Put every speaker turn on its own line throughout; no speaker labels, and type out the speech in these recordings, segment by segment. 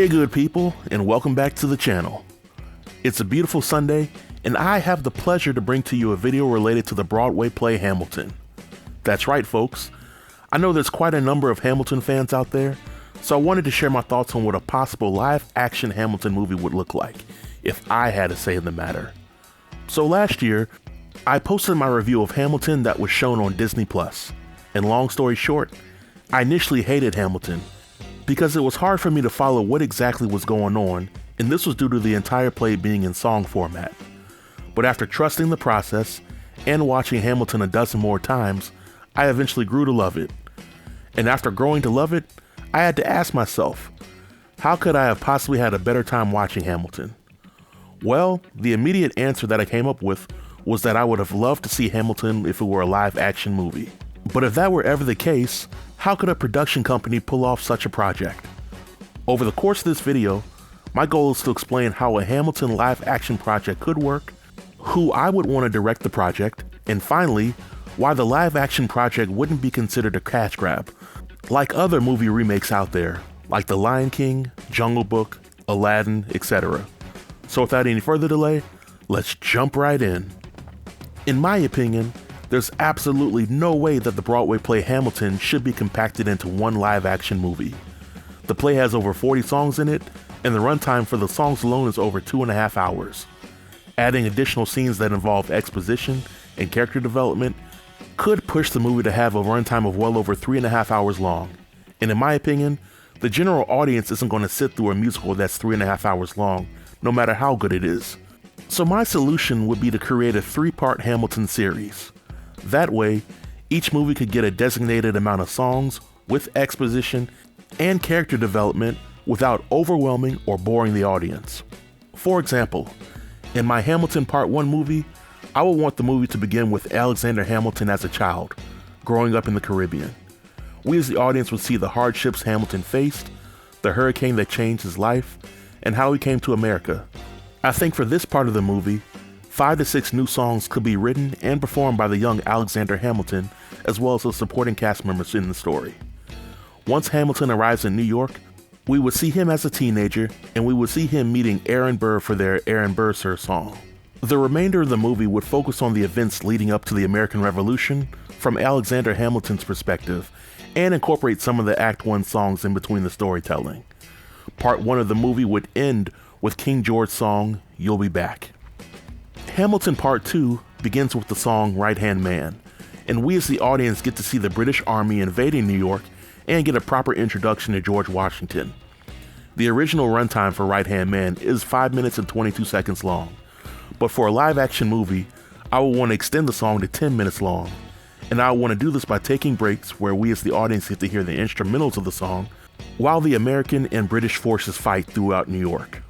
Hey good people, and welcome back to the channel. It's a beautiful Sunday, and I have the pleasure to bring to you a video related to the Broadway play Hamilton. That's right folks, I know there's quite a number of Hamilton fans out there, so I wanted to share my thoughts on what a possible live-action Hamilton movie would look like if I had a say in the matter. So last year, I posted my review of Hamilton that was shown on Disney+, and long story short, I initially hated Hamilton because it was hard for me to follow what exactly was going on, and this was due to the entire play being in song format. But after trusting the process and watching Hamilton a dozen more times, I eventually grew to love it. And after growing to love it, I had to ask myself, how could I have possibly had a better time watching Hamilton? Well, the immediate answer that I came up with was that I would have loved to see Hamilton if it were a live action movie. But if that were ever the case, how could a production company pull off such a project? Over the course of this video, my goal is to explain how a Hamilton live action project could work, who I would want to direct the project, and finally, why the live action project wouldn't be considered a cash grab, like other movie remakes out there, like The Lion King, Jungle Book, Aladdin, etc. So without any further delay, let's jump right in. In my opinion, there's absolutely no way that the Broadway play Hamilton should be compacted into one live-action movie. The play has over 40 songs in it, and the runtime for the songs alone is over 2.5 hours. Adding additional scenes that involve exposition and character development could push the movie to have a runtime of well over 3.5 hours long. And in my opinion, the general audience isn't going to sit through a musical that's 3.5 hours long, no matter how good it is. So my solution would be to create a 3-part Hamilton series. That way, each movie could get a designated amount of songs with exposition and character development without overwhelming or boring the audience. For example, in my Hamilton Part 1 movie, I would want the movie to begin with Alexander Hamilton as a child, growing up in the Caribbean. We as the audience would see the hardships Hamilton faced, the hurricane that changed his life, and how he came to America. I think for this part of the movie, 5 to 6 new songs could be written and performed by the young Alexander Hamilton, as well as the supporting cast members in the story. Once Hamilton arrives in New York, we would see him as a teenager, and we would see him meeting Aaron Burr for their Aaron Burr Sir song. The remainder of the movie would focus on the events leading up to the American Revolution from Alexander Hamilton's perspective, and incorporate some of the Act 1 songs in between the storytelling. Part 1 of the movie would end with King George's song, You'll Be Back. Hamilton Part 2 begins with the song Right Hand Man, and we as the audience get to see the British Army invading New York and get a proper introduction to George Washington. The original runtime for Right Hand Man is 5 minutes and 22 seconds long, but for a live action movie, I would want to extend the song to 10 minutes long, and I would want to do this by taking breaks where we as the audience get to hear the instrumentals of the song while the American and British forces fight throughout New York.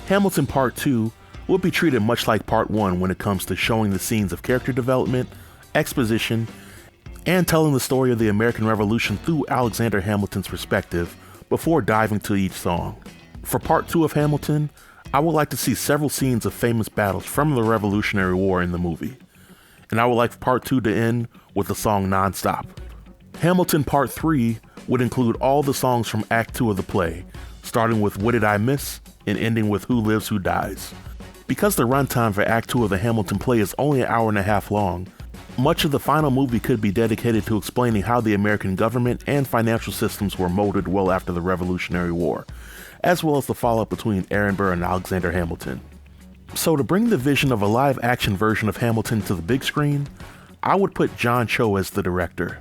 Hamilton Part 2 will be treated much like Part 1 when it comes to showing the scenes of character development, exposition, and telling the story of the American Revolution through Alexander Hamilton's perspective before diving to each song. For Part 2 of Hamilton, I would like to see several scenes of famous battles from the Revolutionary War in the movie, and I would like Part 2 to end with the song Nonstop. Hamilton Part 3 would include all the songs from Act 2 of the play, starting with What Did I Miss and ending with Who Lives, Who Dies. Because the runtime for Act 2 of the Hamilton play is only 1.5 hours long, much of the final movie could be dedicated to explaining how the American government and financial systems were molded well after the Revolutionary War, as well as the fallout between Aaron Burr and Alexander Hamilton. So to bring the vision of a live-action version of Hamilton to the big screen, I would put Jon Chu as the director.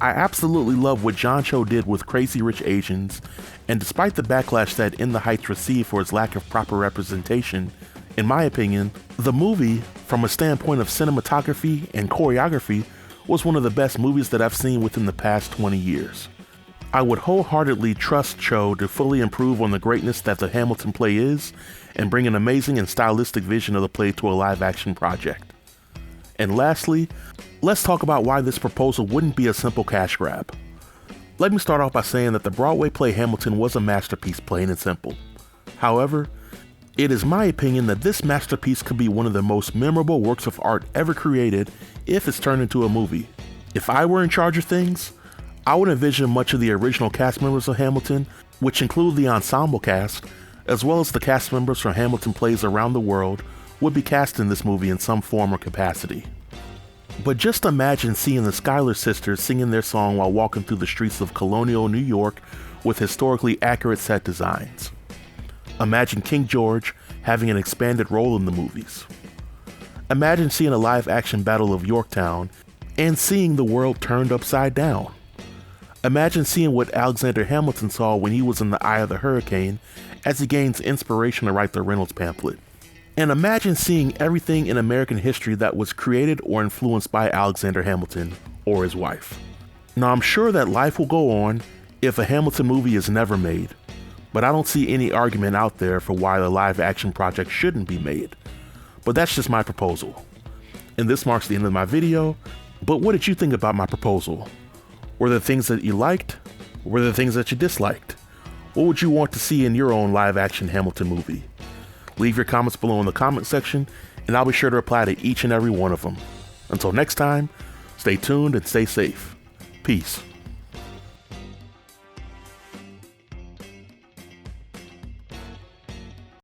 I absolutely love what Jon Chu did with Crazy Rich Asians, and despite the backlash that In the Heights received for its lack of proper representation, in my opinion, the movie, from a standpoint of cinematography and choreography, was one of the best movies that I've seen within the past 20 years. I would wholeheartedly trust Cho to fully improve on the greatness that the Hamilton play is and bring an amazing and stylistic vision of the play to a live-action project. And lastly, let's talk about why this proposal wouldn't be a simple cash grab. Let me start off by saying that the Broadway play Hamilton was a masterpiece, plain and simple. However, it is my opinion that this masterpiece could be one of the most memorable works of art ever created if it's turned into a movie. If I were in charge of things, I would envision much of the original cast members of Hamilton which include the ensemble cast, as well as the cast members from Hamilton plays around the world, would be cast in this movie in some form or capacity. But just imagine seeing the Schuyler sisters singing their song while walking through the streets of colonial New York with historically accurate set designs. Imagine King George having an expanded role in the movies. Imagine seeing a live-action Battle of Yorktown and seeing the world turned upside down. Imagine seeing what Alexander Hamilton saw when he was in the eye of the hurricane as he gains inspiration to write the Reynolds pamphlet. And imagine seeing everything in American history that was created or influenced by Alexander Hamilton or his wife. Now, I'm sure that life will go on if a Hamilton movie is never made, but I don't see any argument out there for why the live-action project shouldn't be made. But that's just my proposal. And this marks the end of my video, but what did you think about my proposal? Were there things that you liked? Were there things that you disliked? What would you want to see in your own live-action Hamilton movie? Leave your comments below in the comment section, and I'll be sure to reply to each and every one of them. Until next time, stay tuned and stay safe. Peace.